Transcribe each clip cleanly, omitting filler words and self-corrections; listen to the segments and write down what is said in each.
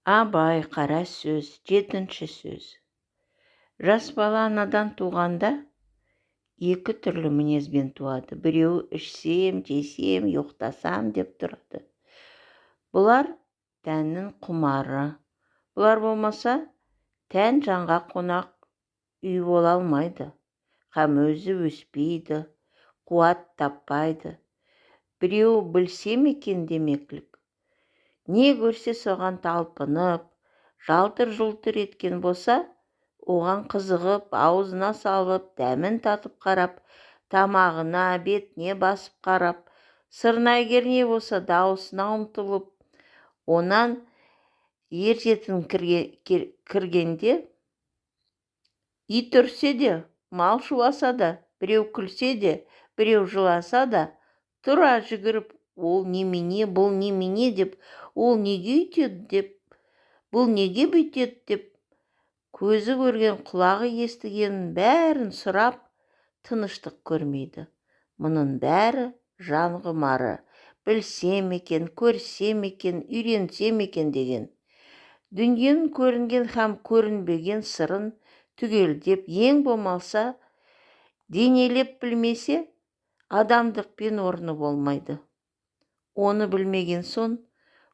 Абай қара сөз, 7-ші сөз. Жас бала анадан туғанда екі түрлі мінезбен туады. Біреуі ішсем, жесем, ұйықтасам деп тұрады. Бұлар тәннің құмары. Бұлар болмаса, тән жанға қонақ үй бола алмайды. Һәм өзі өспейді, қуат таппайды. Біреуі білсем екен демеклік. Не көрсе соған талпынып, жалтыр-жұлтыр еткен болса, оған қызығып, аузына салып, дәмін татып қарап, тамағына, бетіне басып қарап, сырнайгер не болса дауысына ұмтылып, онан ержетін кіргенде, ит үрсе де, мал шуласа да, біреу күлсе де, біреу жыласа да, тұра жүгіріп, ол немене, бұл немене деп, ол неге үйтеді деп, бұл неге бүйтеді деп, көзі көрген, құлағы естігенін бәрін сұрап, тыныштық көрмейді. Мұның бәрі жан құмары, білсем екен, көрсем екен, үйренсем екен деген. Дүниенің көрінген һәм көрінбеген сырын түгелдеп, ең болмаса, денелеп білмесе, адамдықпен орны болмайды. Оны білмеген соң,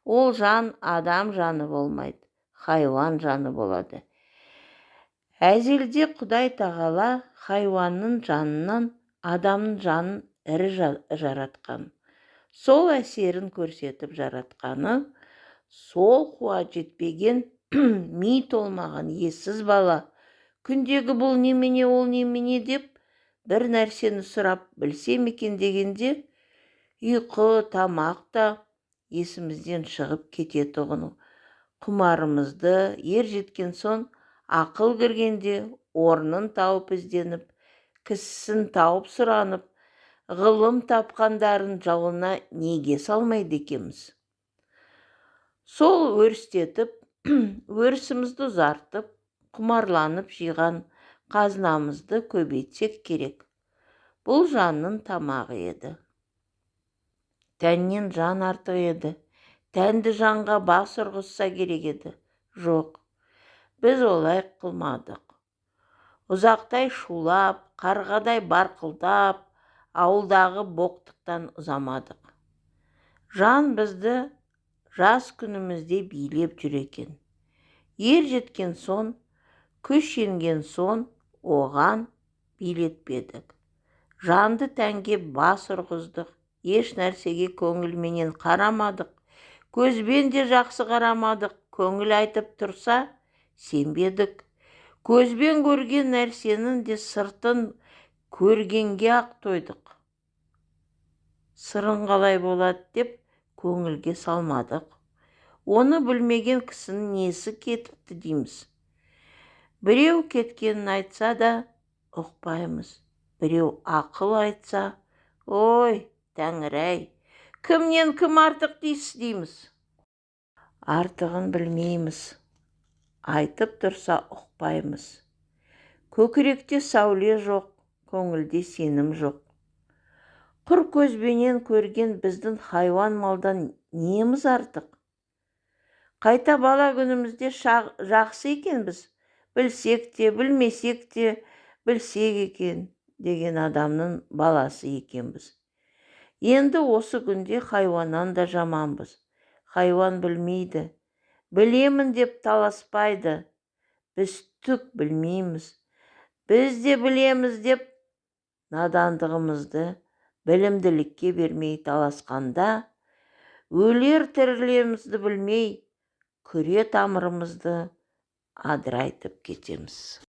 ол жан адам жаны болмайды, хайуан жаны болады. Әзелде Құдай тағала хайуанның жанынан адамның жанын ірі жаратқан. Сол әсерін көрсетіп жаратқаны, сол қуат жетпеген, ми толмаған ессіз бала, күндегі бұл немене, ол немене деп, бір нәрсені сұрап білсем екен дегенде, ұйқы, тамақ та есімізден шығып кететұғын. Құмарымызды ер жеткен соң, ақыл кіргенде орнын тауып ізденіп, кісісін тауып сұранып, ғылым тапқандарын жауына неге салмайды екеміз? Сол өрістетіп, өрісімізді ұзартып, құмарланып жиған қазынамызды көбейтсек керек. Бұл жанның тамағы еді. Тәннен жан артық еді. Тәнді жанға бас ұрғызса керек еді. Жоқ, біз олай қылмадық. Ұзақтай шулап, қарғадай барқылдап, ауылдағы боқтықтан ұзамадық. Жан бізді жас күнімізде билеп жүр екен. Ер жеткен соң, күш енген соң, оған билетпедік. Жанды тәнге бас ұрғыздық. Еш нәрсеге көңілменен қарамадық. Көзбен де жақсы қарамадық. Көңіл айтып тұрса, сенбедік. Көзбен көрген нәрсенің де сыртын көргенге ақ тойдық. Сырың қалай болады деп көңілге салмадық. Оны білмеген кісінің несі кетіпті дейміз. Біреу кеткенін айтса да ұқпаймыз. Біреу ақыл айтса, ой, Тәңір-ай, кімнен кім артық дейміз. Артығын білмейміз. Айтып тұрса ұқпаймыз. Көкіректе сәуле жоқ, көңілде сенім жоқ. Құр көзбенен көрген біздің хайуан малдан неміз артық? Қайта бала күнімізде жақсы екенбіз. Білсек те, білмесек те, білсек екен деген адамның баласы екенбіз. Енді осы күнде хайуаннан да жаманбыз. Хайуан білмейді. Білемін деп таласпайды. Біз түк білмейміз. Біз де білеміз деп надандығымызды білімділікке бермей таласқанда, өлер тірілерімізді білмей, күре тамырымызды адырайтып кетеміз.